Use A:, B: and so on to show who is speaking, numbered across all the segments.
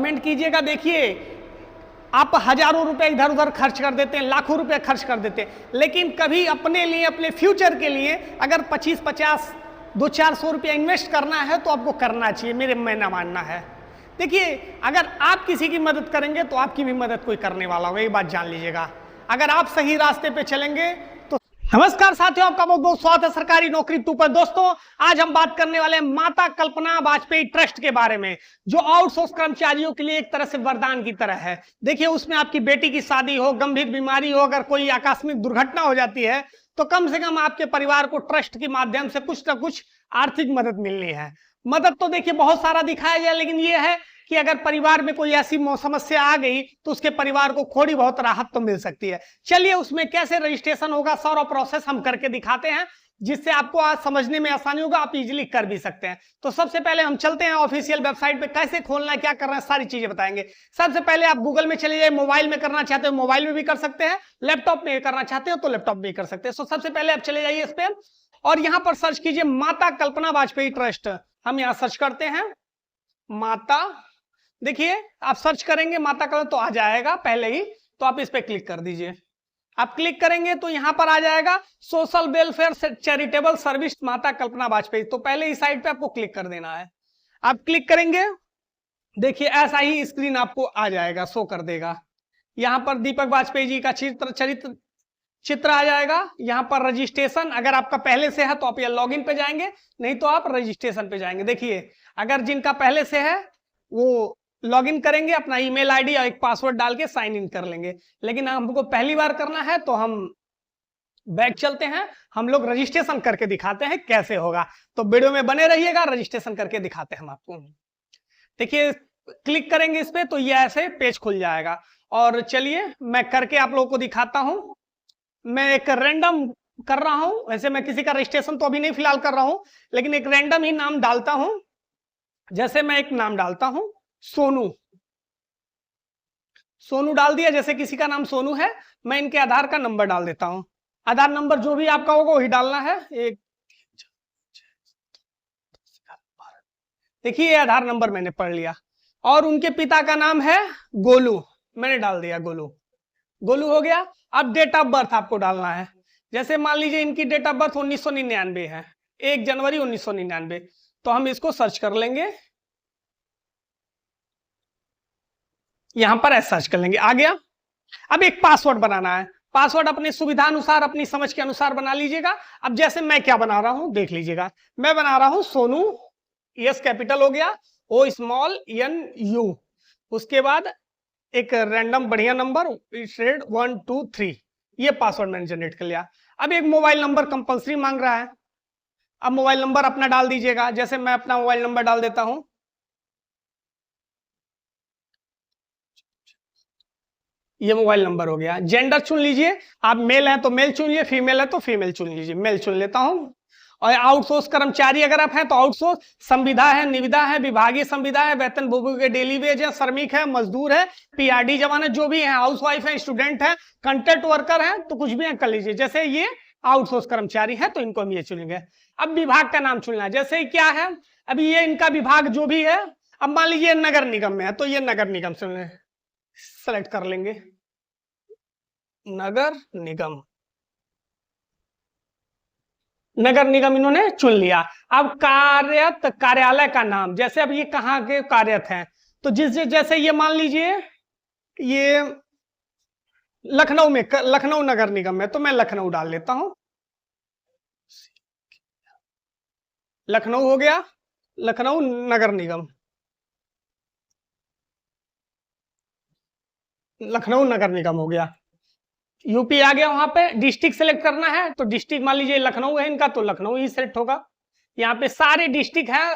A: Comment कीजिएगा। देखिए आप हजारों रुपए इधर उधर खर्च कर देते हैं, लाखों रुपए खर्च कर देते हैं, लेकिन कभी अपने लिए, अपने फ्यूचर के लिए अगर 25-50, 200-400 रुपया इन्वेस्ट करना है तो आपको करना चाहिए, मेरे मेरा मानना है। देखिए अगर आप किसी की मदद करेंगे तो आपकी भी मदद कोई करने वाला होगा, ये बात जान लीजिएगा। अगर आप सही रास्ते पे चलेंगे तो। नमस्कार साथियों, आपका बहुत बहुत स्वागत है सरकारी नौकरी 2 पर। दोस्तों आज हम बात करने वाले हैं माता कल्पना वाजपेयी ट्रस्ट के बारे में, जो आउटसोर्स कर्मचारियों के लिए एक तरह से वरदान की तरह है। देखिए उसमें आपकी बेटी की शादी हो, गंभीर बीमारी हो, अगर कोई आकस्मिक दुर्घटना हो जाती है तो कम से कम आपके परिवार को ट्रस्ट के माध्यम से कुछ ना कुछ आर्थिक मदद मिलनी है। मदद तो देखिए बहुत सारा दिखाया गया, लेकिन यह है कि अगर परिवार में कोई ऐसी समस्या आ गई तो उसके परिवार को थोड़ी बहुत राहत तो मिल सकती है। चलिए उसमें कैसे रजिस्ट्रेशन होगा, सारा प्रोसेस हम करके दिखाते हैं, जिससे आपको आज समझने में आसानी होगा, आप इजीली कर भी सकते हैं। तो सबसे पहले हम चलते हैं ऑफिशियल वेबसाइट पे, कैसे खोलना है, क्या करना है, सारी चीजें बताएंगे। सबसे पहले आप गूगल में चले जाइए, मोबाइल में करना चाहते हो मोबाइल में भी कर सकते हैं, लैपटॉप में करना चाहते हो तो लैपटॉप में कर सकते हैं। तो सबसे पहले आप चले जाइए इस पे और यहां पर सर्च कीजिए माता कल्पना वाजपेयी ट्रस्ट। हम यहां सर्च करते हैं माता, देखिए आप सर्च करेंगे माता कल्पना तो आ जाएगा पहले ही, तो आप इस पे क्लिक कर दीजिए। आप क्लिक करेंगे तो यहां पर आ जाएगा सोशल वेलफेयर चैरिटेबल सर्विस माता कल्पना वाजपेयी। तो पहले इस साइट पे आपको क्लिक कर देना है। आप क्लिक करेंगे, देखिए ऐसा ही स्क्रीन आपको आ जाएगा, शो कर देगा। यहां पर दीपक वाजपेयी जी का चित्र आ जाएगा। यहां पर रजिस्ट्रेशन अगर आपका पहले से है तो आप ये लॉगिन पे जाएंगे, नहीं तो आप रजिस्ट्रेशन पे जाएंगे। देखिए अगर जिनका पहले से है वो लॉगिन करेंगे, अपना ईमेल आईडी और एक पासवर्ड डाल के साइन इन कर लेंगे, लेकिन हमको पहली बार करना है तो हम बैक चलते हैं, हम लोग रजिस्ट्रेशन करके दिखाते हैं कैसे होगा। तो वीडियो में बने रहिएगा, रजिस्ट्रेशन करके दिखाते हैं हम आपको। देखिए क्लिक करेंगे इस पे तो ये ऐसे पेज खुल जाएगा। और चलिए मैं करके आप लोगों को दिखाता हूं। मैं एक रैंडम कर रहा हूं, वैसे मैं किसी का रजिस्ट्रेशन तो अभी नहीं फिलहाल कर रहा हूं, लेकिन एक रैंडम ही नाम डालता हूं। जैसे मैं एक नाम डालता हूं सोनू, सोनू डाल दिया। जैसे किसी का नाम सोनू है, मैं इनके आधार का नंबर डाल देता हूं। आधार नंबर जो भी आपका होगा वही डालना है। देखिए ये आधार नंबर मैंने पढ़ लिया। और उनके पिता का नाम है गोलू, मैंने डाल दिया गोलू। गोलू हो गया। अब डेट ऑफ बर्थ आपको डालना है। जैसे मान लीजिए इनकी डेट ऑफ बर्थ 1999 है, 1 जनवरी 1999। तो हम इसको सर्च कर लेंगे, यहां पर ऐसा सर्च कर लेंगे, आ गया। अब एक पासवर्ड बनाना है, पासवर्ड अपनी सुविधा अनुसार, अपनी समझ के अनुसार बना लीजिएगा। अब जैसे मैं क्या बना रहा हूं देख लीजिएगा, मैं बना रहा हूं सोनू, यस कैपिटल हो गया, ओ स्मॉल एन यू, उसके बाद एक रैंडम बढ़िया नंबर 1 2 3, ये पासवर्ड मैंने जनरेट कर लिया। अब एक मोबाइल नंबर कंपलसरी मांग रहा है, अब मोबाइल नंबर अपना डाल दीजिएगा। जैसे मैं अपना मोबाइल नंबर डाल देता हूं, ये मोबाइल नंबर हो गया। जेंडर चुन लीजिए, आप मेल हैं तो मेल चुन लीजिए, फीमेल है तो फीमेल चुन लीजिए। मेल चुन लेता हूं। और आउटसोर्स कर्मचारी अगर आप हैं तो आउटसोर्स, संविदा है, निविदा है, विभागीय संविदा है, वेतन भोगी के डेली वेज है, श्रमिक है, मजदूर है, पीआरडी जवान है, जो भी है, हाउसवाइफ है, स्टूडेंट है, कॉन्ट्रैक्ट वर्कर है, तो कुछ भी है कर लीजिए। जैसे ये आउटसोर्स कर्मचारी है तो इनको हम ये चुनेंगे। अब विभाग का नाम चुनना है, जैसे क्या है, अभी ये इनका विभाग जो भी है, अब मान लीजिए नगर निगम में है तो ये नगर निगम चुने, सेलेक्ट कर लेंगे नगर निगम। नगर निगम इन्होंने चुन लिया। अब कार्यालय का नाम, जैसे अब ये कहाँ के कार्यरत हैं, तो जैसे ये मान लीजिए ये लखनऊ में, लखनऊ नगर निगम में, तो मैं लखनऊ डाल लेता हूं। लखनऊ हो गया, लखनऊ नगर निगम, लखनऊ नगर निगम हो गया। यूपी आ गया। वहां पे डिस्ट्रिक्ट सेलेक्ट करना है तो डिस्ट्रिक्ट मान लीजिए लखनऊ है इनका, तो लखनऊ ही सेलेक्ट होगा। यहाँ पे सारे डिस्ट्रिक्ट है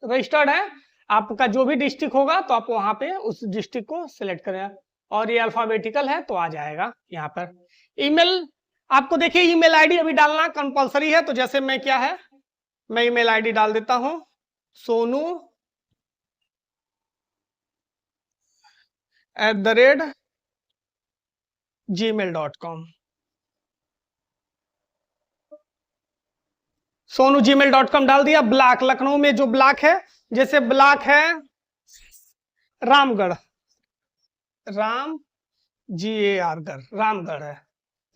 A: रजिस्टर्ड है, आपका जो भी डिस्ट्रिक्ट होगा तो आप वहां पे उस डिस्ट्रिक्ट को सिलेक्ट करें। और ये अल्फाबेटिकल है तो आ जाएगा यहाँ पर। ईमेल आपको देखिए ईमेल आईडी अभी डालना कंपलसरी है, तो जैसे मैं क्या है, मैं ईमेल आईडी डाल देता हूं सोनू @gmail.com, सोनू gmail.com डाल दिया। ब्लॉक लखनऊ में जो ब्लॉक है, जैसे ब्लॉक है रामगढ़, राम GAR गढ़, रामगढ़ है,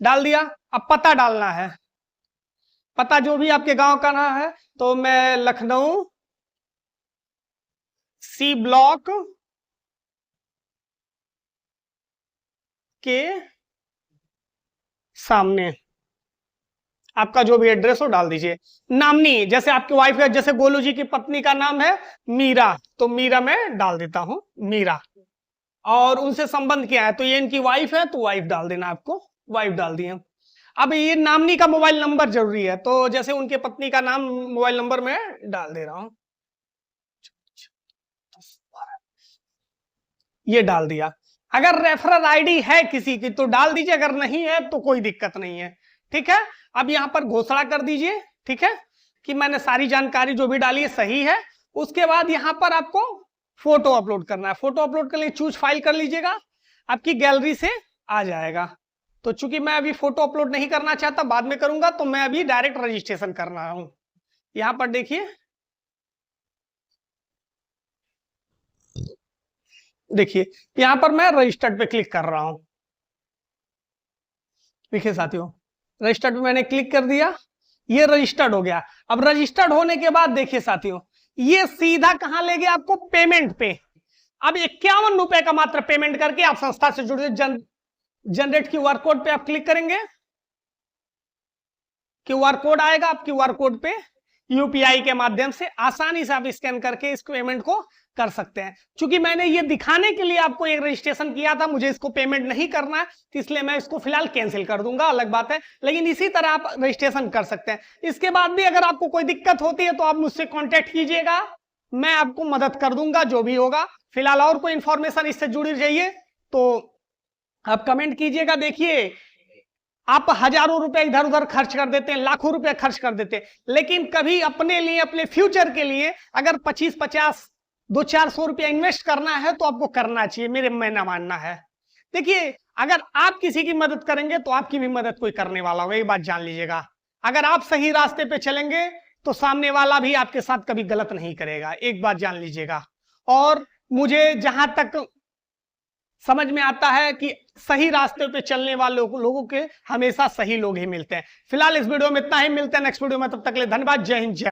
A: डाल दिया। अब पता डालना है, पता जो भी आपके गांव का नाम है, तो मैं लखनऊ C ब्लॉक के सामने आपका जो भी एड्रेस हो डाल दीजिए। नामनी, जैसे आपकी वाइफ है, जैसे गोलू जी की पत्नी का नाम है मीरा, तो मीरा मैं डाल देता हूं, मीरा। और उनसे संबंध क्या है, तो ये इनकी वाइफ है, तो वाइफ डाल देना, आपको वाइफ डाल दिए। अब ये नामनी का मोबाइल नंबर जरूरी है, तो जैसे उनके पत्नी का नाम मोबाइल नंबर मैं डाल दे रहा हूं, ये डाल दिया। अगर रेफरल आईडी है किसी की तो डाल दीजिए, अगर नहीं है तो कोई दिक्कत नहीं है, ठीक है। अब यहां पर घोषणा कर दीजिए, ठीक है, कि मैंने सारी जानकारी जो भी डाली है सही है। उसके बाद यहां पर आपको फोटो अपलोड करना है, फोटो अपलोड कर लिए, चूज फाइल कर लीजिएगा, आपकी गैलरी से आ जाएगा। तो चूंकि मैं अभी फोटो अपलोड नहीं करना चाहता, बाद में करूंगा, तो मैं अभी डायरेक्ट रजिस्ट्रेशन कर रहा हूं। यहां पर देखिए, देखिए यहां पर मैं रजिस्टर्ड पे क्लिक कर रहा हूं। देखिए साथियों, रजिस्टर्ड पे मैंने क्लिक कर दिया, ये रजिस्टर्ड हो गया। अब रजिस्टर्ड होने के बाद देखिए साथियों, ये सीधा कहां ले गया आपको, पेमेंट पे। अब 51 रुपए का मात्र पेमेंट करके आप संस्था से जुड़े, जनरेट QR कोड पे आप क्लिक करेंगे, QR कोड आएगा, आप QR कोड पे UPI के माध्यम से आसानी से आप स्कैन करके इस पेमेंट को कर सकते हैं। क्योंकि मैंने ये दिखाने के लिए आपको एक रजिस्ट्रेशन किया था, मुझे इसको पेमेंट नहीं करना है, तो इसलिए मैं इसको फिलहाल कैंसिल कर दूंगा, अलग बात है। लेकिन इसी तरह आप रजिस्ट्रेशन कर सकते हैं। इसके बाद भी अगर आपको कोई दिक्कत होती है तो आप मुझसे कॉन्टेक्ट कीजिएगा, मैं आपको मदद कर दूंगा जो भी होगा। फिलहाल और कोई इंफॉर्मेशन इससे जुड़ी चाहिए तो आप कमेंट कीजिएगा। देखिए, आप हजारों रुपए इधर उधर खर्च कर देते हैं, लाखों रुपए खर्च कर देते हैं, लेकिन कभी अपने लिए, अपने फ्यूचर के लिए अगर 25-50, 200-400 रुपया इन्वेस्ट करना है तो आपको करना चाहिए, मेरे मेरा मानना है। देखिए, अगर आप किसी की मदद करेंगे तो आपकी भी मदद कोई करने वाला होगा, ये बात जान लीजिएगा। अगर आप सही रास्ते पे चलेंगे तो सामने वाला भी आपके साथ कभी गलत नहीं करेगा, एक बात जान लीजिएगा। और मुझे जहां तक समझ में आता है कि सही रास्ते पे चलने वाले लोगों के हमेशा सही लोग ही मिलते हैं। फिलहाल इस वीडियो में इतना ही, मिलते हैं नेक्स्ट वीडियो में, तब तक के लिए धन्यवाद, जय हिंद, जय।